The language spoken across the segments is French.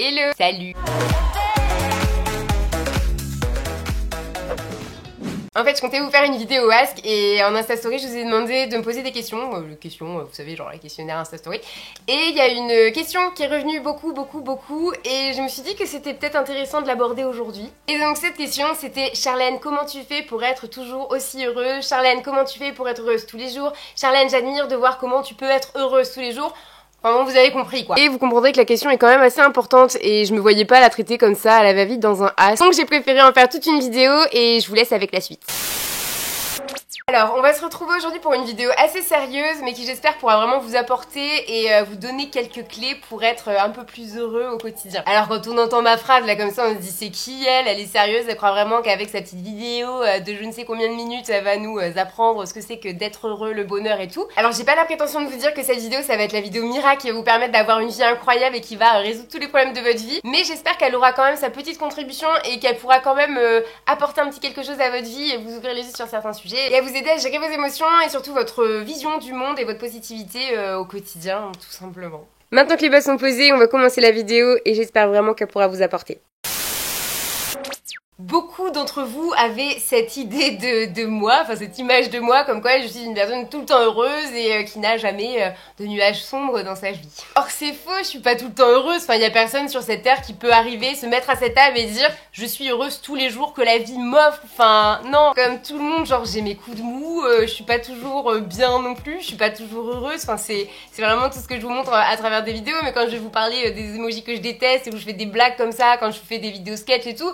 Hello, salut. En fait, je comptais vous faire une vidéo Ask et en Instastory, je vous ai demandé de me poser des questions. Vous savez, genre les questionnaires Instastory. Et il y a une question qui est revenue beaucoup et je me suis dit que c'était peut-être intéressant de l'aborder aujourd'hui. Et donc cette question, c'était: Charlène, comment tu fais pour être toujours aussi heureuse? Charlène, comment tu fais pour être heureuse tous les jours? Charlène, j'admire de voir comment tu peux être heureuse tous les jours. Enfin bon, vous avez compris quoi. Et vous comprendrez que la question est quand même assez importante et je me voyais pas la traiter comme ça à la va-vite dans un Ask. Donc j'ai préféré en faire toute une vidéo et je vous laisse avec la suite. Alors, on va se retrouver aujourd'hui pour une vidéo assez sérieuse, mais qui j'espère pourra vraiment vous apporter et vous donner quelques clés pour être un peu plus heureux au quotidien. Alors quand on entend ma phrase là comme ça, on se dit c'est qui elle est sérieuse, elle croit vraiment qu'avec sa petite vidéo de je ne sais combien de minutes, elle va nous apprendre ce que c'est que d'être heureux, le bonheur et tout. Alors j'ai pas la prétention de vous dire que cette vidéo ça va être la vidéo miracle qui va vous permettre d'avoir une vie incroyable et qui va résoudre tous les problèmes de votre vie, mais j'espère qu'elle aura quand même sa petite contribution et qu'elle pourra quand même apporter un petit quelque chose à votre vie et vous ouvrir les yeux sur certains sujets et à vous aider à gérer vos émotions et surtout votre vision du monde et votre positivité au quotidien, tout simplement. Maintenant que les bases sont posées, on va commencer la vidéo et j'espère vraiment qu'elle pourra vous apporter. Beaucoup d'entre vous avaient cette idée de moi, enfin cette image de moi comme quoi je suis une personne tout le temps heureuse et qui n'a jamais de nuages sombres dans sa vie. Or c'est faux, je suis pas tout le temps heureuse, enfin il y a personne sur cette terre qui peut arriver, se mettre à cette table et dire je suis heureuse tous les jours que la vie m'offre, enfin non, comme tout le monde, genre j'ai mes coups de mou, je suis pas toujours bien non plus, je suis pas toujours heureuse, enfin c'est vraiment tout ce que je vous montre à travers des vidéos, mais quand je vais vous parler des emojis que je déteste et où je fais des blagues comme ça, quand je fais des vidéos sketch et tout,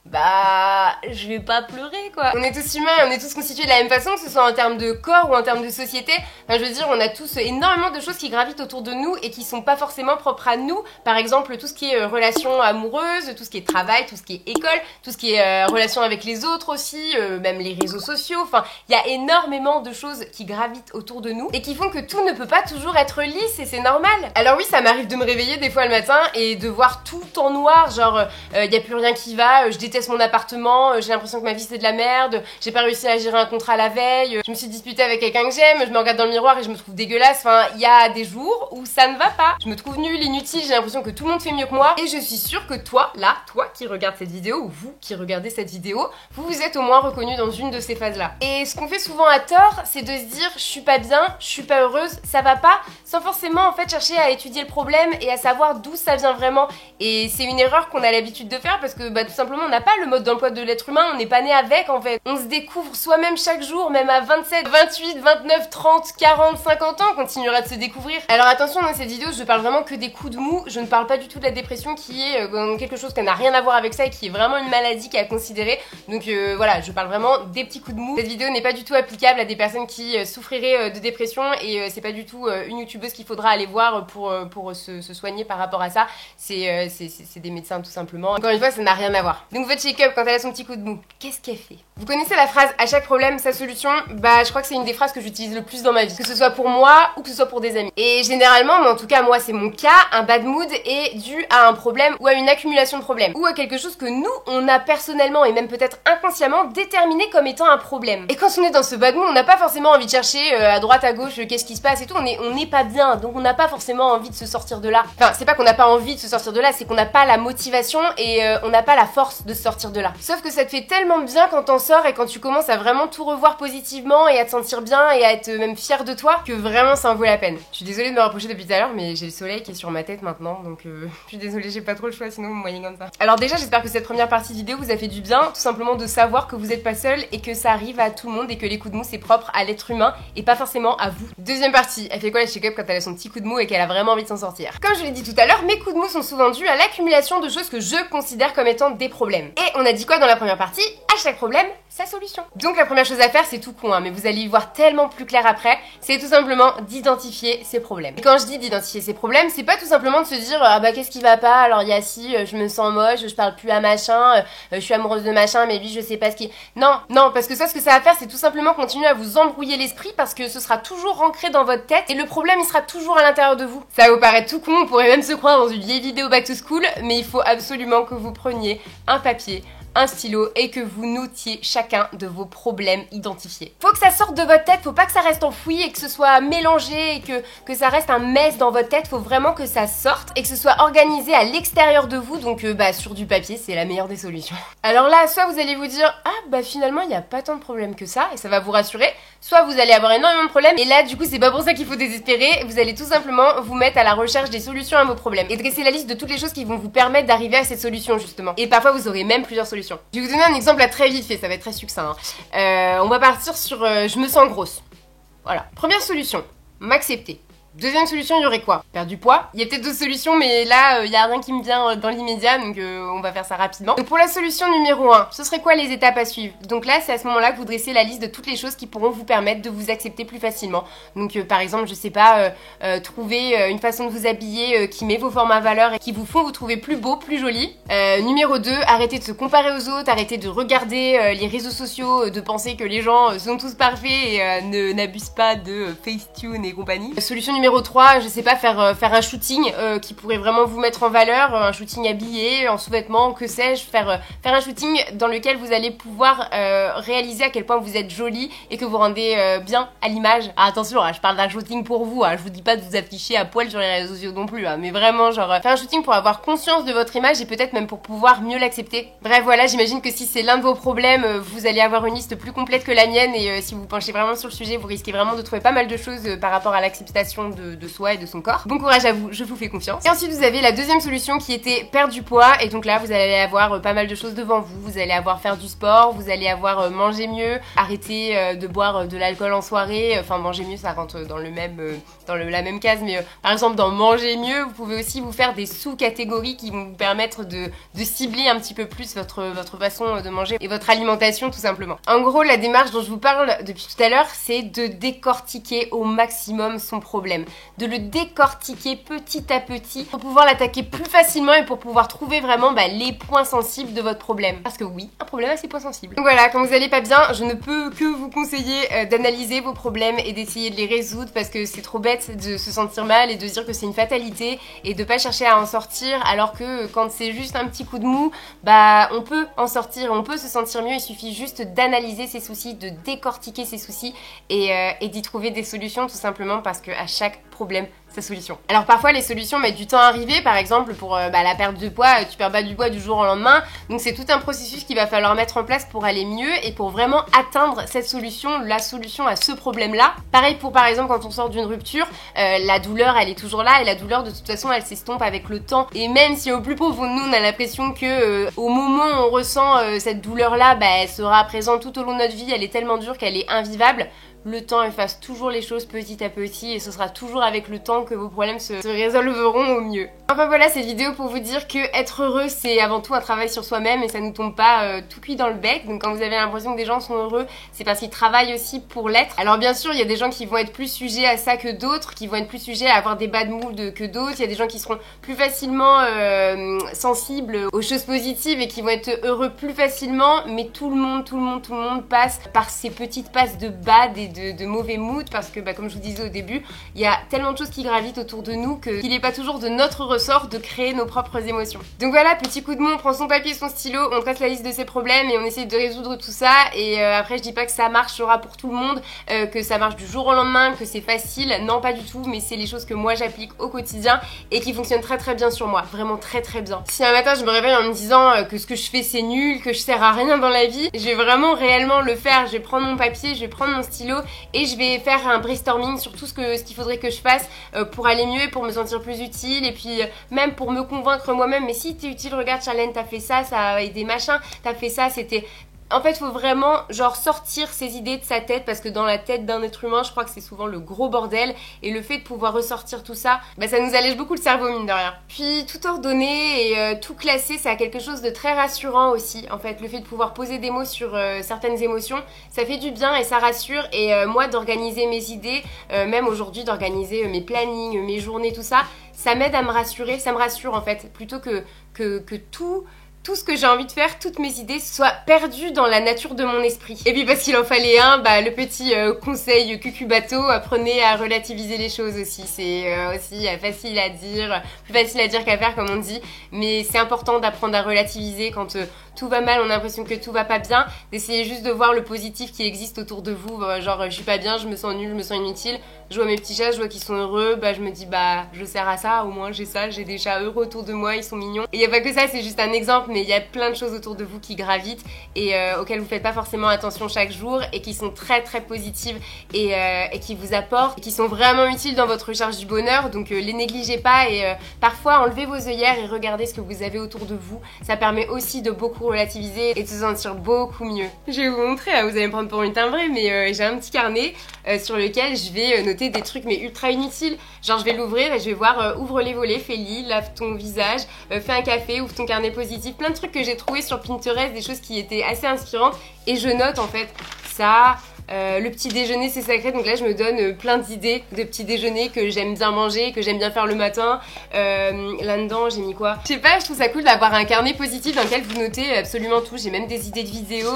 bah, je vais pas pleurer quoi. On est tous humains, on est tous constitués de la même façon, que ce soit en termes de corps ou en termes de société. Enfin, je veux dire, on a tous énormément de choses qui gravitent autour de nous et qui sont pas forcément propres à nous. Par exemple, tout ce qui est relations amoureuses, tout ce qui est travail, tout ce qui est école, tout ce qui est relations avec les autres aussi, même les réseaux sociaux. Enfin, il y a énormément de choses qui gravitent autour de nous et qui font que tout ne peut pas toujours être lisse et c'est normal. Alors oui, ça m'arrive de me réveiller des fois le matin et de voir tout en noir, genre y a plus rien qui va, je déteste mon appartement, j'ai l'impression que ma vie c'est de la merde, j'ai pas réussi à gérer un contrat la veille, je me suis disputée avec quelqu'un que j'aime, je me regarde dans le miroir et je me trouve dégueulasse, enfin il y a des jours où ça ne va pas, je me trouve nulle, inutile, j'ai l'impression que tout le monde fait mieux que moi et je suis sûre que toi, là, toi qui regardes cette vidéo ou vous qui regardez cette vidéo, vous vous êtes au moins reconnu dans une de ces phases là. Et ce qu'on fait souvent à tort, c'est de se dire je suis pas bien, je suis pas heureuse, ça va pas, sans forcément en fait chercher à étudier le problème et à savoir d'où ça vient vraiment. Et c'est une erreur qu'on a l'habitude de faire parce que bah tout simplement on n'a pas le mode d'emploi de l'être humain, on n'est pas né avec en fait. On se découvre soi-même chaque jour, même à 27, 28, 29, 30, 40, 50 ans, on continuera de se découvrir. Alors attention, dans cette vidéo, je parle vraiment que des coups de mou, je ne parle pas du tout de la dépression qui est quelque chose qui n'a rien à voir avec ça et qui est vraiment une maladie qui est à considérer. Donc voilà, je parle vraiment des petits coups de mou. Cette vidéo n'est pas du tout applicable à des personnes qui souffriraient de dépression et c'est pas du tout une youtubeuse qu'il faudra aller voir pour se soigner par rapport à ça. C'est des médecins tout simplement. Encore une fois, ça n'a rien à voir. Donc votre check-up quand elle a son petit coup de mou, qu'est-ce qu'elle fait? Vous connaissez la phrase à chaque problème sa solution? Bah je crois que c'est une des phrases que j'utilise le plus dans ma vie, que ce soit pour moi ou que ce soit pour des amis. Et généralement, mais en tout cas moi c'est mon cas, un bad mood est dû à un problème ou à une accumulation de problèmes ou à quelque chose que nous on a personnellement et même peut-être inconsciemment déterminé comme étant un problème. Et quand on est dans ce bad mood, on n'a pas forcément envie de chercher à droite à gauche qu'est-ce qui se passe et tout, on n'est pas bien, donc on n'a pas forcément envie de se sortir de là. Enfin c'est pas qu'on n'a pas envie de se sortir de là, c'est qu'on n'a pas la motivation et on n'a pas la force de se sortir de là. Sauf que ça te fait tellement bien quand t'en sors et quand tu commences à vraiment tout revoir positivement et à te sentir bien et à être même fier de toi que vraiment ça en vaut la peine. Je suis désolée de me rapprocher depuis tout à l'heure mais j'ai le soleil qui est sur ma tête maintenant donc je suis désolée, j'ai pas trop le choix sinon vous me voyez comme ça. Alors déjà j'espère que cette première partie de vidéo vous a fait du bien, tout simplement de savoir que vous êtes pas seul et que ça arrive à tout le monde et que les coups de mou c'est propre à l'être humain et pas forcément à vous. Deuxième partie, elle fait quoi la check-up quand elle a son petit coup de mou et qu'elle a vraiment envie de s'en sortir? Comme je l'ai dit tout à l'heure, mes coups de mou sont souvent dus à l'accumulation de choses que je considère comme étant des problèmes. Et on a dit quoi dans la première partie? À chaque problème, sa solution. Donc la première chose à faire, c'est tout con, hein, mais vous allez y voir tellement plus clair après, c'est tout simplement d'identifier ses problèmes. Et quand je dis d'identifier ses problèmes, c'est pas tout simplement de se dire ah bah qu'est-ce qui va pas, alors il y a si, je me sens moche, je parle plus à machin, je suis amoureuse de machin, mais lui je sais pas ce qui... Non, parce que ça, ce que ça va faire, c'est tout simplement continuer à vous embrouiller l'esprit parce que ce sera toujours ancré dans votre tête et le problème il sera toujours à l'intérieur de vous. Ça va vous paraître tout con, on pourrait même se croire dans une vieille vidéo back to school, mais il faut absolument que vous preniez un papier, un stylo et que vous notiez chacun de vos problèmes identifiés. Faut que ça sorte de votre tête, faut pas que ça reste enfoui et que ce soit mélangé et que ça reste un mess dans votre tête, faut vraiment que ça sorte et que ce soit organisé à l'extérieur de vous, donc sur du papier, c'est la meilleure des solutions. Alors là, soit vous allez vous dire, ah bah finalement il n'y a pas tant de problèmes que ça, et ça va vous rassurer, soit vous allez avoir énormément de problèmes, et là du coup c'est pas pour ça qu'il faut désespérer, vous allez tout simplement vous mettre à la recherche des solutions à vos problèmes, et dresser la liste de toutes les choses qui vont vous permettre d'arriver à cette solution justement. Et parfois vous aurez même plusieurs solutions. Je vais vous donner un exemple là très vite fait, ça va être très succinct. On va partir sur je me sens grosse. Voilà. Première solution, m'accepter. Deuxième solution, il y aurait quoi? Perdre du poids. Il y a peut-être d'autres solutions, mais là, il n'y a rien qui me vient dans l'immédiat, donc on va faire ça rapidement. Donc pour la solution numéro 1, ce serait quoi les étapes à suivre? Donc là, c'est à ce moment-là que vous dressez la liste de toutes les choses qui pourront vous permettre de vous accepter plus facilement. Donc par exemple, je sais pas, trouver une façon de vous habiller qui met vos formes à valeur et qui vous font vous trouver plus beau, plus joli. Numéro 2, arrêtez de se comparer aux autres, arrêtez de regarder les réseaux sociaux, de penser que les gens sont tous parfaits et n'abusent pas de Facetune et compagnie. Solution numéro 3, je sais pas, faire un shooting qui pourrait vraiment vous mettre en valeur, un shooting habillé, en sous-vêtements, que sais-je, faire un shooting dans lequel vous allez pouvoir réaliser à quel point vous êtes jolie et que vous rendez bien à l'image. Ah, attention, je parle d'un shooting pour vous, je vous dis pas de vous afficher à poil sur les réseaux sociaux non plus, mais vraiment genre faire un shooting pour avoir conscience de votre image et peut-être même pour pouvoir mieux l'accepter. Bref, voilà, j'imagine que si c'est l'un de vos problèmes, vous allez avoir une liste plus complète que la mienne et si vous penchez vraiment sur le sujet, vous risquez vraiment de trouver pas mal de choses par rapport à l'acceptation de soi et de son corps. Bon courage à vous, je vous fais confiance. Et ensuite vous avez la deuxième solution qui était perdre du poids et donc là vous allez avoir pas mal de choses devant vous. Vous allez avoir faire du sport, vous allez avoir manger mieux, arrêter de boire de l'alcool en soirée, enfin manger mieux ça rentre dans le même la même case, mais par exemple dans manger mieux, vous pouvez aussi vous faire des sous-catégories qui vont vous permettre de cibler un petit peu plus votre façon de manger et votre alimentation tout simplement. En gros, la démarche dont je vous parle depuis tout à l'heure, c'est de décortiquer au maximum son problème, de le décortiquer petit à petit pour pouvoir l'attaquer plus facilement et pour pouvoir trouver vraiment les points sensibles de votre problème. Parce que oui, un problème a ses points sensibles. Donc voilà, quand vous allez pas bien, je ne peux que vous conseiller d'analyser vos problèmes et d'essayer de les résoudre parce que c'est trop bête de se sentir mal et de dire que c'est une fatalité et de pas chercher à en sortir alors que quand c'est juste un petit coup de mou, on peut en sortir, on peut se sentir mieux, il suffit juste d'analyser ses soucis, de décortiquer ses soucis et d'y trouver des solutions tout simplement parce que à chaque problème sa solution. Alors parfois les solutions mettent du temps à arriver, par exemple pour la perte de poids, tu perds pas du poids du jour au lendemain, donc c'est tout un processus qu'il va falloir mettre en place pour aller mieux et pour vraiment atteindre cette solution, la solution à ce problème là. Pareil pour par exemple quand on sort d'une rupture, la douleur elle est toujours là et la douleur de toute façon elle s'estompe avec le temps et même si au plus profond de nous on a l'impression que au moment où on ressent cette douleur là, elle sera présente tout au long de notre vie, elle est tellement dure qu'elle est invivable. Le temps efface toujours les choses petit à petit et ce sera toujours avec le temps que vos problèmes se résolveront au mieux. Enfin voilà, cette vidéo pour vous dire que être heureux c'est avant tout un travail sur soi-même et ça ne tombe pas tout cuit dans le bec. Donc quand vous avez l'impression que des gens sont heureux, c'est parce qu'ils travaillent aussi pour l'être. Alors bien sûr, il y a des gens qui vont être plus sujets à ça que d'autres, qui vont être plus sujets à avoir des bad moods que d'autres. Il y a des gens qui seront plus facilement sensibles aux choses positives et qui vont être heureux plus facilement, mais tout le monde passe par ces petites passes de bad et de mauvais mood parce que comme je vous disais au début, il y a tellement de choses qui gravitent autour de nous qu'il n'est pas toujours de notre ressort de créer nos propres émotions. Donc voilà, petit coup de mou, on prend son papier et son stylo, on trace la liste de ses problèmes et on essaie de résoudre tout ça et après je dis pas que ça marchera pour tout le monde, que ça marche du jour au lendemain, que c'est facile, non pas du tout, mais c'est les choses que moi j'applique au quotidien et qui fonctionnent très très bien sur moi, vraiment très très bien. Si un matin je me réveille en me disant que ce que je fais c'est nul, que je sers à rien dans la vie, je vais vraiment réellement le faire, je vais prendre mon papier, je vais prendre mon stylo et je vais faire un brainstorming sur tout ce qu'il faudrait que je fasse pour aller mieux et pour me sentir plus utile et puis même pour me convaincre moi-même, mais si t'es utile, regarde Charlène, t'as fait ça a aidé machin, t'as fait ça, c'était... En fait, faut vraiment sortir ces idées de sa tête parce que dans la tête d'un être humain, je crois que c'est souvent le gros bordel et le fait de pouvoir ressortir tout ça, ça nous allège beaucoup le cerveau mine de rien. Puis tout ordonner et tout classer, ça a quelque chose de très rassurant aussi. En fait, le fait de pouvoir poser des mots sur certaines émotions, ça fait du bien et ça rassure et moi d'organiser mes idées, même aujourd'hui d'organiser mes plannings, mes journées, tout ça, ça m'aide à me rassurer, ça me rassure en fait, plutôt que tout tout ce que j'ai envie de faire, toutes mes idées soient perdues dans la nature de mon esprit. Et puis parce qu'il en fallait un, bah le petit conseil cucu bateau, apprenez à relativiser les choses aussi. C'est aussi facile à dire, plus facile à dire qu'à faire comme on dit, mais c'est important d'apprendre à relativiser quand tout va mal, on a l'impression que tout va pas bien, d'essayer juste de voir le positif qui existe autour de vous, genre je suis pas bien, je me sens nulle, je me sens inutile, je vois mes petits chats, je vois qu'ils sont heureux, bah je me dis bah je sers à ça, au moins j'ai ça, j'ai des chats heureux autour de moi, ils sont mignons. Et y a pas que ça, c'est juste un exemple, mais il y a plein de choses autour de vous qui gravitent et auxquelles vous faites pas forcément attention chaque jour et qui sont très très positives et qui vous apportent et qui sont vraiment utiles dans votre recherche du bonheur, donc les négligez pas et parfois enlevez vos œillères et regardez ce que vous avez autour de vous, ça permet aussi de beaucoup relativiser et de se sentir beaucoup mieux. Je vais vous montrer, vous allez me prendre pour une timbrée, mais j'ai un petit carnet sur lequel je vais noter des trucs mais ultra inutiles, genre je vais l'ouvrir et je vais voir ouvre les volets, fais le lit, lave ton visage, fais un café, ouvre ton carnet positif, plein de trucs que j'ai trouvé sur Pinterest, des choses qui étaient assez inspirantes et je note en fait ça. Le petit déjeuner c'est sacré, donc là je me donne plein d'idées de petits déjeuners que j'aime bien manger, que j'aime bien faire le matin. Là-dedans j'ai mis quoi? Je sais pas, je trouve ça cool d'avoir un carnet positif dans lequel vous notez absolument tout. J'ai même des idées de vidéos,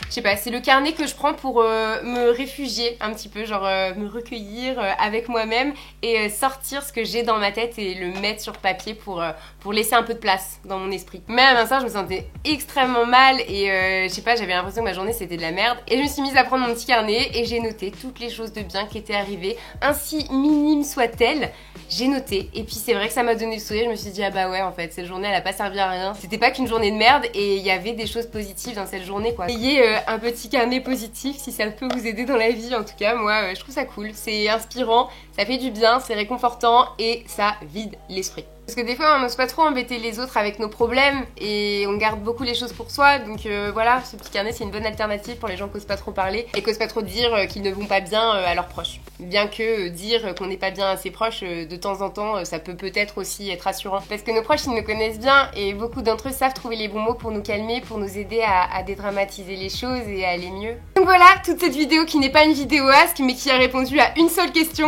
je sais pas, c'est le carnet que je prends pour me réfugier un petit peu, genre me recueillir avec moi-même et sortir ce que j'ai dans ma tête et le mettre sur papier pour laisser un peu de place dans mon esprit. Mais à l'instant je me sentais extrêmement mal et je sais pas, j'avais l'impression que ma journée c'était de la merde et je me suis mise à prendre mon petit carnet et j'ai noté toutes les choses de bien qui étaient arrivées, ainsi minimes soient-elles, j'ai noté et puis c'est vrai que ça m'a donné le sourire, je me suis dit ah bah ouais en fait cette journée elle a pas servi à rien, c'était pas qu'une journée de merde et il y avait des choses positives dans cette journée quoi. Ayez un petit carnet positif si ça peut vous aider dans la vie, en tout cas moi je trouve ça cool, c'est inspirant, ça fait du bien, c'est réconfortant et ça vide l'esprit. Parce que des fois on n'ose pas trop embêter les autres avec nos problèmes et on garde beaucoup les choses pour soi, donc voilà, ce petit carnet c'est une bonne alternative pour les gens qui osent pas trop parler et qui osent pas trop dire qu'ils ne vont pas bien à leurs proches. Bien que dire qu'on n'est pas bien à ses proches de temps en temps ça peut peut-être aussi être rassurant. Parce que nos proches ils nous connaissent bien et beaucoup d'entre eux savent trouver les bons mots pour nous calmer, pour nous aider à dédramatiser les choses et à aller mieux. Donc voilà, toute cette vidéo qui n'est pas une vidéo ask mais qui a répondu à une seule question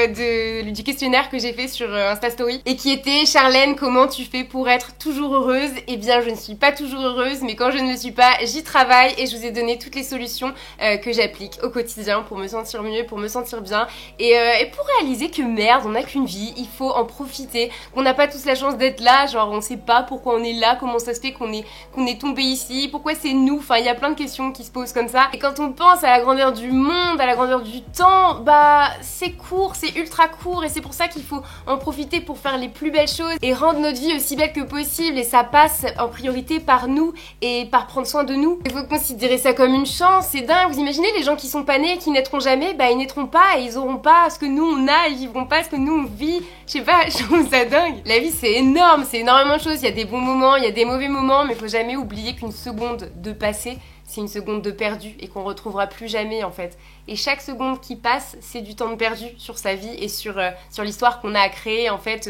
du questionnaire que j'ai fait sur Insta Story et qui était: Charlène, comment tu fais pour être toujours heureuse? Eh bien, je ne suis pas toujours heureuse, mais quand je ne le suis pas, j'y travaille et je vous ai donné toutes les solutions que j'applique au quotidien pour me sentir mieux, pour me sentir bien et pour réaliser que merde, on n'a qu'une vie, il faut en profiter, qu'on n'a pas tous la chance d'être là, genre on sait pas pourquoi on est là, comment ça se fait qu'on est tombé ici, pourquoi c'est nous, enfin il y a plein de questions qui se posent comme ça. Et quand on pense à la grandeur du monde, à la grandeur du temps, bah c'est court, c'est ultra court et c'est pour ça qu'il faut en profiter pour faire les plus belles choses et rendre notre vie aussi belle que possible et ça passe en priorité par nous et par prendre soin de nous. Il faut considérer ça comme une chance, c'est dingue. Vous imaginez les gens qui sont pas nés et qui naîtront jamais, bah ils naîtront pas et ils auront pas ce que nous on a, ils vivront pas ce que nous on vit. Je sais pas, je trouve ça dingue. La vie c'est énorme, c'est énormément de choses, il y a des bons moments, il y a des mauvais moments, mais faut jamais oublier qu'une seconde de passé c'est une seconde de perdu et qu'on retrouvera plus jamais en fait. Et chaque seconde qui passe, c'est du temps de perdu sur sa vie et sur l'histoire qu'on a à créer en fait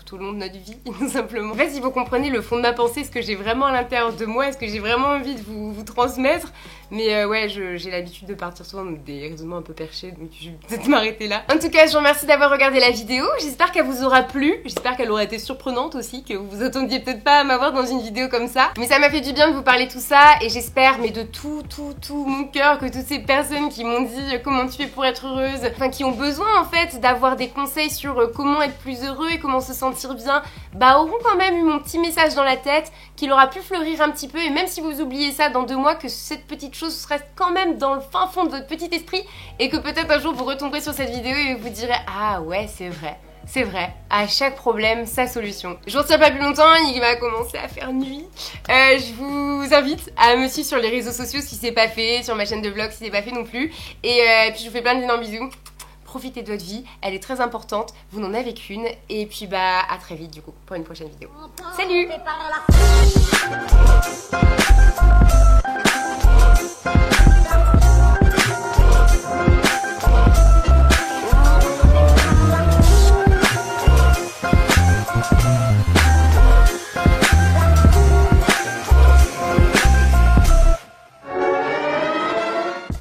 tout au long de notre vie, tout simplement. En fait, si vous comprenez le fond de ma pensée, ce que j'ai vraiment à l'intérieur de moi, est-ce que j'ai vraiment envie de vous transmettre, mais ouais, j'ai l'habitude de partir souvent dans des raisonnements un peu perchés, donc je vais peut-être m'arrêter là. En tout cas, je vous remercie d'avoir regardé la vidéo, j'espère qu'elle vous aura plu, j'espère qu'elle aura été surprenante aussi, que vous vous attendiez peut-être pas à m'avoir dans une vidéo comme ça, mais ça m'a fait du bien de vous parler tout ça, et j'espère, mais de tout mon cœur, que toutes ces personnes qui m'ont dit comment tu fais pour être heureuse, enfin qui ont besoin en fait d'avoir des conseils sur comment être plus heureux et comment se sentir bien, bah auront quand même eu mon petit message dans la tête, qu'il aura pu fleurir un petit peu, et même si vous oubliez ça dans 2 mois, que cette petite chose reste quand même dans le fin fond de votre petit esprit, et que peut-être un jour vous retomberez sur cette vidéo et vous direz ah ouais c'est vrai. C'est vrai, à chaque problème, sa solution. Je vous retiens pas plus longtemps, il va commencer à faire nuit. Je vous invite à me suivre sur les réseaux sociaux si c'est pas fait, sur ma chaîne de vlog si c'est pas fait non plus. Et puis je vous fais plein d'énormes bisous. Profitez de votre vie, elle est très importante, vous n'en avez qu'une. Et puis bah à très vite du coup pour une prochaine vidéo. Salut!